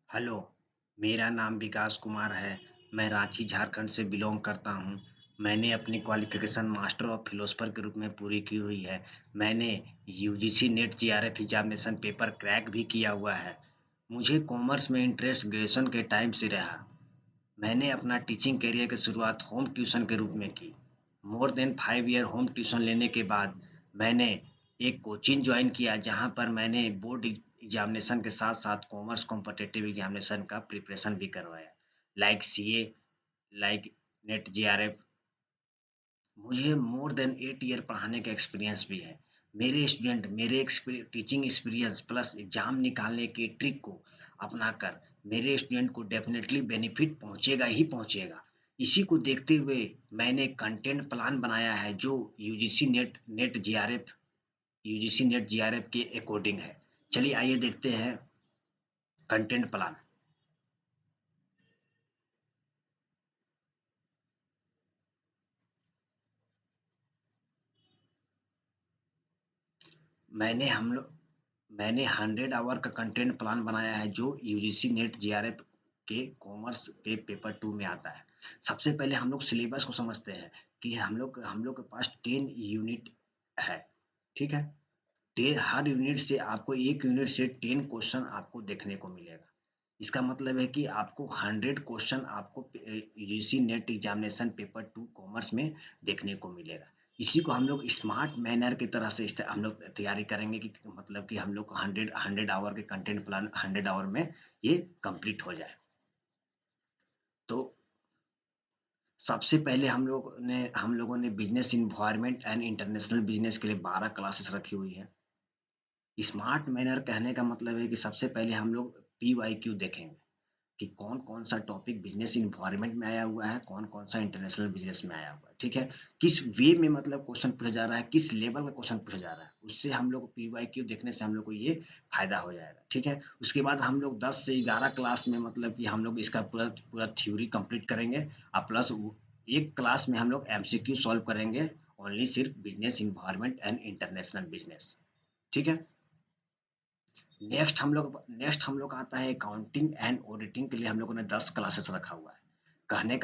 Hello, मेरा नाम विकास कुमार है। मैं रांची, झारखंड से बिलॉन्ग करता हूँ। मैंने अपनी क्वालिफ़िकेशन मास्टर ऑफ फिलोसोफर के रूप में पूरी की हुई है। मैंने UGC net JRF examination paper crack भी किया हुआ है। मुझे कॉमर्स में इंटरेस्ट ग्रेजुएशन के टाइम से रहा। मैंने अपना टीचिंग करियर की शुरुआत होम ट्यूशन के रूप में की। More than 5 year home tuition लेने के बाद मैंने एक कोचिंग जॉइन किया जहाँ पर मैंने बोर्ड एग्जामिनेशन के साथ-साथ कॉमर्स कॉम्पिटिटिव एग्जामिनेशन का प्रिपरेशन भी करवाया। Like CA, like net JRF. मुझे मोर देन 8 ईयर पढ़ाने का एक्सपीरियंस भी है। मेरे स्टूडेंट मेरे टीचिंग एक्सपीरियंस प्लस एग्ज़ाम निकालने की ट्रिक को अपनाकर मेरे स्टूडेंट को डेफ़िनेटली बेनिफिट पहुँचेगा ही पहुँचेगा। इसी को देखते हुए मैंने कंटेंट प्लान बनाया है जो यूजीसी नेट जेआरएफ के अकॉर्डिंग है। चलिए आइए देखते हैं कंटेंट प्लान। मैंने हम लोग मैंने 100 आवर का कंटेंट प्लान बनाया है जो यूजीसी नेट जेआरएफ के कॉमर्स के पेपर 2 में आता है। सबसे पहले हम लोग सिलेबस को समझते हैं कि हम लोग के पास 10 यूनिट है, ठीक है? टे हर यूनिट से आपको 1 यूनिट से 10 क्वेश्चन आपको देखने को मिलेगा। इसका मतलब है कि आपको 100 क्वेश्चन आपको UGC net examination paper 2 commerce में देखने को मिलेगा। इसी को हम लोग स्मार्ट मैनर की तरह से हम लोग तैयारी करेंगे कि मतलब कि हम लोग को 100 आवर के कंटेंट प्लान 100 आवर में ये कंप्लीट हो जाए। तो सबसे पहले हम लोगों ने business environment and international business के लिए 12 क्लासेस रखी हुई है। स्मार्ट मैनर कहने का मतलब है कि सबसे पहले हम लोग पीवाईक्यू देखेंगे कि कौन-कौन सा टॉपिक बिज़नेस एनवायरनमेंट में आया हुआ है, कौन-कौन सा इंटरनेशनल बिज़नेस में आया हुआ है, ठीक है? किस वे में मतलब क्वेश्चन पूछा जा रहा है, किस लेवल का क्वेश्चन पूछा जा रहा है, उससे हम लोग को पीवाईक्यू देखने से हम लोग को ये फ़ायदा हो जाएगा, ठीक है? उसके बाद हम लोग 10 से 11 क्लास में मतलब कि हम लोग इसका पूरा पूरा थ्योरी कंप्लीट करेंगे और प्लस वो एक क्लास में हम लोग एमसीक्यू सॉल्व करेंगे, ओनली सिर्फ business environment and international business, ठीक है? नेक्स्ट हम लोग का आता है अकाउंटिंग एंड ऑडिटिंग के लिए हम लोगों ने 10 क्लासेस रखा हुआ है। कहने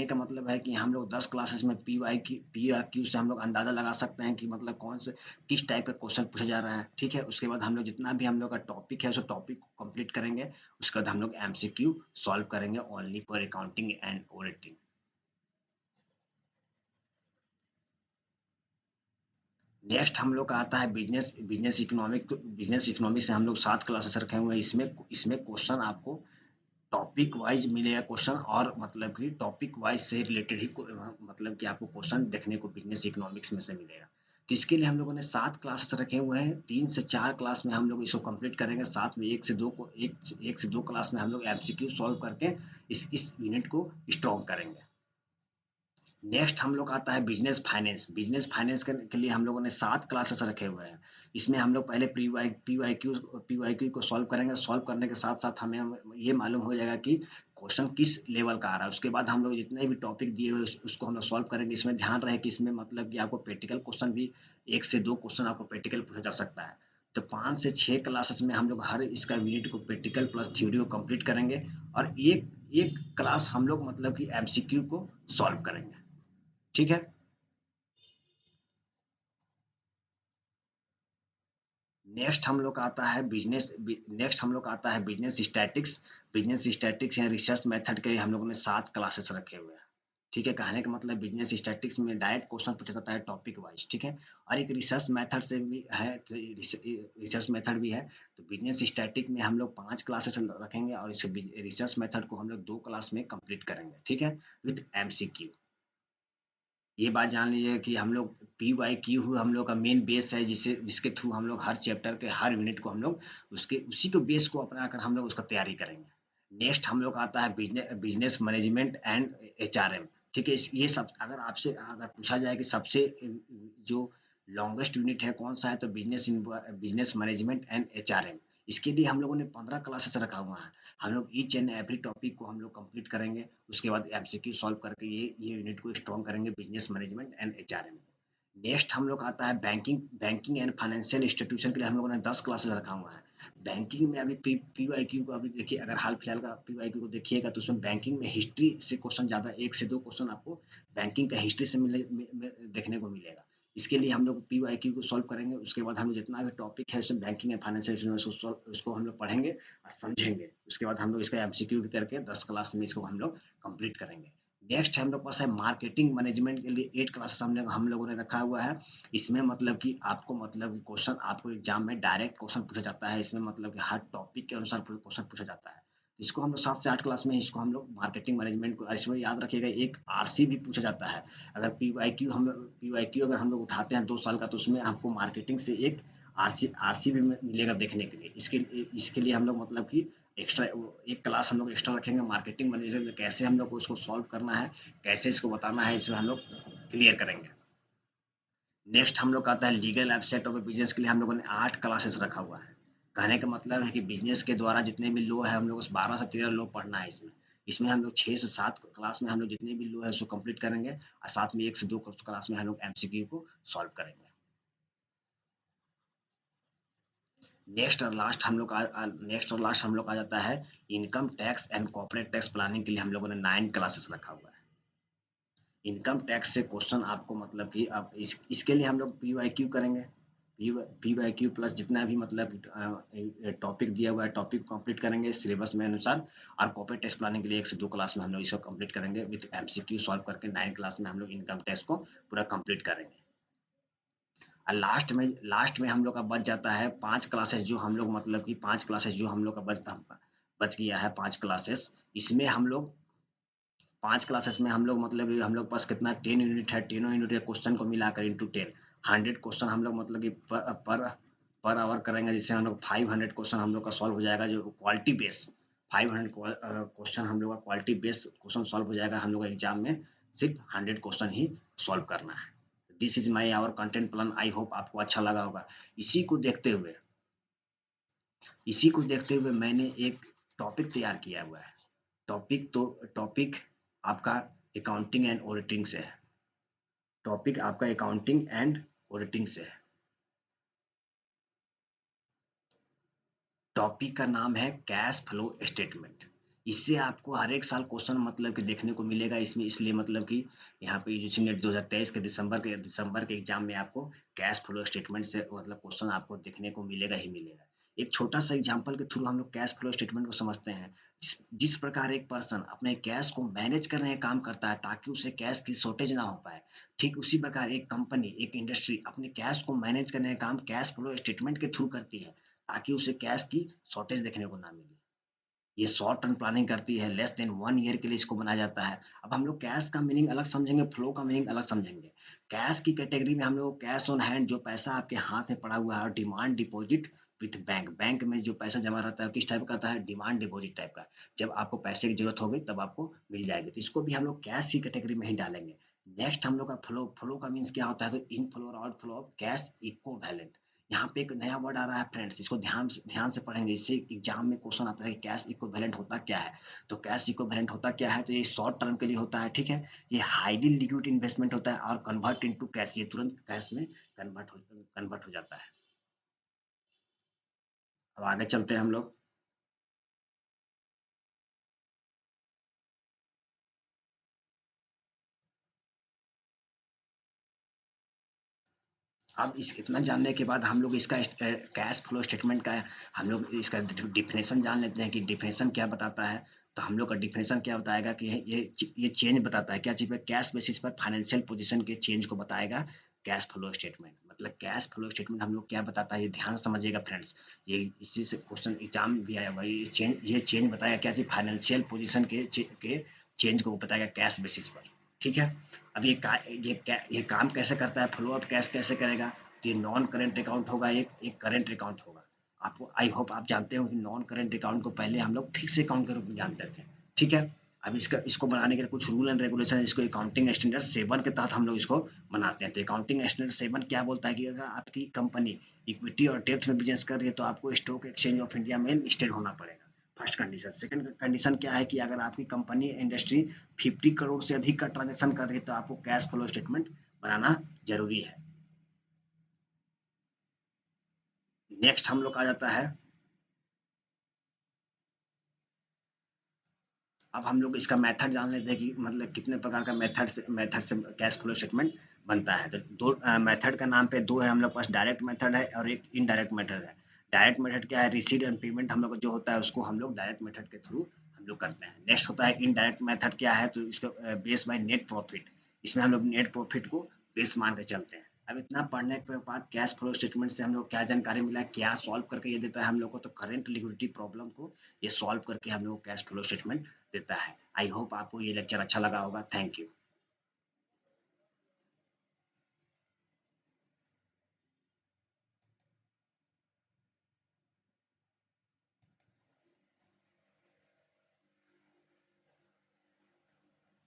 का मतलब है कि हम लोग 10 क्लासेस में पीआईक्यू से हम लोग अंदाज़ा लगा सकते हैं कि मतलब कौन से किस टाइप का क्वेश्चन पूछा जा रहा है, ठीक है? उसके बाद हम लोग जितना भी हम लोग का टॉपिक है, उस टॉपिक को कंप्लीट करेंगे। उसके बाद हम लोग एमसीक्यू सॉल्व करेंगे only for accounting and auditing. Next हम लोग का आता है बिजनेस इकोनॉमिक से हम लोग 7 क्लासेस रखे हुए हैं। इसमें क्वेश्चन आपको टॉपिक वाइज मिलेगा क्वेश्चन और मतलब कि टॉपिक वाइज से रिलेटेड ही मतलब कि आपको क्वेश्चन देखने को बिजनेस इकोनॉमिक्स में से मिलेगा। तो इसके लिए हम लोगों ने 7 क्लासेस रखे हुए हैं। 3 से 4 क्लास में हम लोग इसको कंप्लीट करेंगे। साथ में 1 से 2 क्लास में हम लोग एमसीक्यू सॉल्व करके इस यूनिट को स्ट्रॉन्ग करेंगे। नेक्स्ट हम लोग आता है बिजनेस फाइनेंस के लिए हम लोगों ने 7 क्लासेस रखे हुए हैं। इसमें हम लोग पहले पी वाई क्यू को सॉल्व करेंगे। सॉल्व करने के साथ साथ हमें ये मालूम हो जाएगा कि क्वेश्चन किस लेवल का आ रहा है। उसके बाद हम लोग जितने भी टॉपिक दिए हुए उसको हम लोग सॉल्व करेंगे। इसमें ध्यान रहे कि इसमें मतलब कि आपको प्रैक्टिकल क्वेश्चन भी 1 से 2 क्वेश्चन आपको प्रैक्टिकल पूछा जा सकता है। तो 5 से 6 क्लासेस में हम लोग हर इसका यूनिट को प्रैक्टिकल प्लस थ्योरी को कंप्लीट करेंगे और एक एक क्लास हम लोग मतलब कि एमसीक्यू को सॉल्व करेंगे। ठीक है। नेक्स्ट हम लोग का आता है बिजनेस स्टैटिक्स या रिसर्च मेथड के हम लोगों ने 7 क्लासेस रखे हुए हैं। ठीक है, कहने का मतलब बिजनेस स्टैटिक्स में डायरेक्ट क्वेश्चन पूछा जाता है टॉपिक वाइज, ठीक है। और एक रिसर्च मेथड से भी है, तो रिसर्च मेथड भी है। तो बिजनेस स्टैटिक में हम लोग 5 क्लासेस रखेंगे और इस रिसर्च मेथड को हम लोग 2 क्लास में कंप्लीट करेंगे, ठीक है, विद एमसीक्यू। ये बात जान लीजिए कि हम लोग पीवाईक्यू हम लोग का मेन बेस है जिसके थ्रू हम लोग हर चैप्टर के हर यूनिट को हम लोग उसके उसी को बेस को अपनाकर हम लोग उसका तैयारी करेंगे। नेक्स्ट हम लोग का आता है बिजनेस मैनेजमेंट एंड एचआरएम। ठीक है, ये सब अगर आपसे अगर पूछा जाए कि सबसे जो लॉन्गेस्ट यूनिट है कौन सा है, तो बिजनेस मैनेजमेंट एंड एचआरएम। इसके लिए हम लोगों ने 15 क्लासेस रखा हुआ है। हम लोग ईच एंड एवरी टॉपिक को हम लोग कंप्लीट करेंगे। उसके बाद एमसीक्यू सॉल्व करके ये यूनिट को स्ट्रॉन्ग करेंगे business management and HRM. Next हम लोग आता है banking banking and financial institution के लिए हम लोगों ने 10 क्लासेस रखा हुआ है। बैंकिंग में अभी पीवाईक्यू को अभी देखिए, अगर हाल फिलहाल का पीवाईक्यू को देखिएगा तो उसमें बैंकिंग में हिस्ट्री से क्वेश्चन ज़्यादा, 1 से 2 क्वेश्चन आपको बैंकिंग का हिस्ट्री से देखने को मिलेगा। इसके लिए हम लोग पीवाईक्यू को सॉल्व करेंगे, उसके बाद हम लोग जितना भी टॉपिक है उसमें बैंकिंग एंड फाइनेंशियल उसको हम लोग पढ़ेंगे और समझेंगे। उसके बाद हम लोग इसका एमसीक्यू भी करके 10 क्लास में इसको हम लोग कंप्लीट करेंगे। नेक्स्ट हम लोग पास है मार्केटिंग मैनेजमेंट के लिए 8 क्लासेस हम लोगों ने रखा हुआ है। इसमें मतलब कि आपको मतलब क्वेश्चन आपको एग्जाम में डायरेक्ट क्वेश्चन पूछा जाता है। इसमें मतलब कि हर टॉपिक के अनुसार क्वेश्चन पूछा जाता है। इसको हम लोग 7 से 8 क्लास में इसको हम लोग मार्केटिंग मैनेजमेंट को, इसमें याद रखिएगा एक आरसी भी पूछा जाता है। अगर पीवाईक्यू अगर हम लोग उठाते हैं 2 साल का, तो उसमें आपको मार्केटिंग से एक आरसी भी मिलेगा देखने के लिए। इसके लिए हम लोग मतलब कि एक्स्ट्रा एक क्लास हम लोग एक्स्ट्रा रखेंगे मार्केटिंग मैनेजर में, कैसे हम लोग को इसको सॉल्व करना है, कैसे इसको बताना है, इसमें हम लोग क्लियर करेंगे। नेक्स्ट हम लोग का आता है लीगल एब्स्ट्रैक्ट ऑफ बिजनेस के लिए हम लोगों ने 8 क्लासेस रखा हुआ है। कहने का मतलब है कि बिजनेस के द्वारा जितने भी लॉ है हम लोग 12 से 13 लॉ पढ़ना है इसमें। इसमें हम लोग 6 से 7 क्लास में हम लोग जितने भी लॉ है उसको कंप्लीट करेंगे और साथ में 1 से 2 क्लास में हम लोग एमसीक्यू को सॉल्व करेंगे। नेक्स्ट और लास्ट हम लोग आ जाता है income tax and corporate tax planning के लिए हम लोगों ने 9 क्लासेस रखा हुआ है। इनकम टैक्स से क्वेश्चन आपको मतलब कि आप इसके लिए हम लोग पीवाईक्यू करेंगे। पीवाईक्यू प्लस जितना भी मतलब टॉपिक दिया हुआ है, टॉपिक को कंप्लीट करेंगे सिलेबस में अनुसार। और कॉर्पोरेट टैक्स प्लानिंग के लिए 1 से 2 क्लास में हम लोग इसको कंप्लीट करेंगे विद एमसीक्यू सॉल्व करके। 9 क्लास में हम लोग इनकम टैक्स को पूरा कंप्लीट करेंगे। और लास्ट में हम लोग का बच जाता है 5 क्लासेस, जो हम लोग मतलब कि 5 क्लासेस जो हम लोग का बच गया है 5 क्लासेस। इसमें हम लोग 5 क्लासेस में हम लोग मतलब कि हम लोग के पास कितना 10 यूनिट है, तीनों यूनिट के क्वेश्चन को मिलाकर इंटू 10 100 क्वेश्चन हम लोग मतलब कि पर आवर करेंगे, जिससे हम लोग 500 क्वेश्चन हम लोग का सॉल्व हो जाएगा, जो क्वालिटी बेस 500 क्वेश्चन हम लोग का क्वालिटी बेस क्वेश्चन सॉल्व हो जाएगा। हम लोग का एग्जाम में सिर्फ 100 क्वेश्चन ही सॉल्व करना है। This is my our content plan, I hope आपको अच्छा लगा होगा। इसी को देखते हुए इसी को देखते हुए मैंने एक टॉपिक तैयार किया हुआ है। टॉपिक आपका अकाउंटिंग एंड ऑडिटिंग से है। टॉपिक आपका अकाउंटिंग एंड ऑडिटिंग से है। टॉपिक का नाम है कैश फ्लो स्टेटमेंट। इससे आपको हर एक साल क्वेश्चन मतलब कि देखने को मिलेगा इसमें, इसलिए मतलब कि यहाँ पे यूजीसी नेट 2023 के दिसंबर के एग्जाम में आपको कैश फ्लो स्टेटमेंट से मतलब क्वेश्चन आपको देखने को मिलेगा ही मिलेगा। एक छोटा सा एग्जांपल के थ्रू हम लोग कैश फ्लो स्टेटमेंट को समझते हैं। जिस प्रकार एक पर्सन अपने कैश को मैनेज करने का काम करता है ताकि उसे कैश की शॉर्टेज ना हो पाए, ठीक उसी प्रकार एक कंपनी, एक इंडस्ट्री अपने कैश को मैनेज करने का काम कैश फ्लो स्टेटमेंट के थ्रू करती है ताकि उसे कैश की शॉर्टेज देखने को ना मिले। ये शॉर्ट टर्म प्लानिंग करती है, लेस देन 1 ईयर के लिए इसको बनाया जाता है। अब हम लोग कैश का मीनिंग अलग समझेंगे, फ्लो का मीनिंग अलग समझेंगे। कैश की कैटेगरी में हम लोग कैश ऑन हैंड, जो पैसा आपके हाथ में पड़ा हुआ है, और demand deposit with bank. Bank में जो पैसा जमा रहता है किस टाइप का आता है, डिमांड डिपॉजिट टाइप का। जब आपको पैसे की जरूरत होगी तब आपको मिल जाएगी, तो इसको भी हम लोग कैश की कैटेगरी में ही डालेंगे। नेक्स्ट हम लोग का फ्लो का मीन्स क्या होता है, तो इन फ्लो और out flow of cash equivalent. यहाँ पे एक नया वर्ड आ रहा है फ्रेंड्स, इसको ध्यान से पढ़ेंगे, इससे एग्जाम में क्वेश्चन आता है कि कैश इक्विवेलेंट होता क्या है। तो कैश इक्विवेलेंट होता क्या है, तो ये शॉर्ट टर्म के लिए होता है, ठीक है। ये हाईली लिक्विड इन्वेस्टमेंट होता है और कन्वर्ट इनटू कैश, ये तुरंत कैश में कन्वर्ट हो जाता है। अब आगे चलते हैं हम लोग। अब इस इतना जानने के बाद हम लोग इसका कैश फ्लो स्टेटमेंट का हम लोग इसका डिफिनेशन जान लेते हैं कि डिफिनेशन क्या बताता है। तो हम लोग का डिफिनेशन क्या बताएगा कि ये चेंज बताता है, क्या चीज़ पे, कैश बेसिस पर फाइनेंशियल पोजीशन के चेंज को बताएगा कैश फ्लो स्टेटमेंट। मतलब कैश फ्लो स्टेटमेंट हम लोग क्या बताता है, ये ध्यान से समझिएगा फ्रेंड्स। ये इसी से क्वेश्चन एग्जाम भी आया हुआ है। ये चेंज बताएगा क्या चीज़, फाइनेंशियल पोजीशन के चेंज को बताएगा कैश बेसिस पर, ठीक है। अब ये काम कैसे करता है, फ्लो ऑफ कैश कैसे करेगा। तो ये नॉन करेंट अकाउंट होगा, एक करेंट अकाउंट होगा। आपको आई होप आप जानते हो कि नॉन करेंट अकाउंट को पहले हम लोग फिक्स अकाउंट के रूप में जानते थे, ठीक है। अब इसको बनाने के लिए कुछ रूल एंड रेगुलेशन है, इसको अकाउंटिंग स्टैंडर्ड 7 के तहत हम लोग इसको बनाते हैं। तो अकाउंटिंग स्टैंडर्ड 7 क्या बोलता है कि अगर आपकी कंपनी इक्विटी और डेप्थ में बिजनेस कर रही है तो आपको स्टॉक एक्सचेंज ऑफ इंडिया में लिस्टेड होना पड़ेगा। First condition. सेकंड कंडीशन क्या है कि अगर आपकी कंपनी इंडस्ट्री 50 करोड़ से अधिक का ट्रांजेक्शन कर रही है तो आपको कैश फ्लो स्टेटमेंट बनाना जरूरी है। नेक्स्ट हम लोग का आ जाता है, अब हम लोग इसका मेथड जान लेते हैं कि मतलब कितने प्रकार का मेथड से कैश फ्लो स्टेटमेंट बनता है। तो दो मेथड का नाम पे दो है हम लोग के पास, डायरेक्ट मेथड है और एक इनडायरेक्ट मेथड है। डायरेक्ट मेथड क्या है, रिसीट एंड पेमेंट हम लोग का जो होता है उसको हम लोग डायरेक्ट मेथड के थ्रू हम लोग करते हैं। नेक्स्ट होता है इनडायरेक्ट मेथड, क्या है तो इसको बेस बाय नेट प्रॉफिट, इसमें हम लोग नेट प्रॉफिट को बेस मान के चलते हैं। अब इतना पढ़ने के बाद कैश फ्लो स्टेटमेंट से हम लोग क्या जानकारी मिला है, क्या सॉल्व करके ये देता है हम लोग को, तो करंट लिक्विडिटी प्रॉब्लम को ये सॉल्व करके हम लोग कैश फ्लो स्टेटमेंट देता है। आई होप आपको ये लेक्चर अच्छा लगा होगा। Thank you.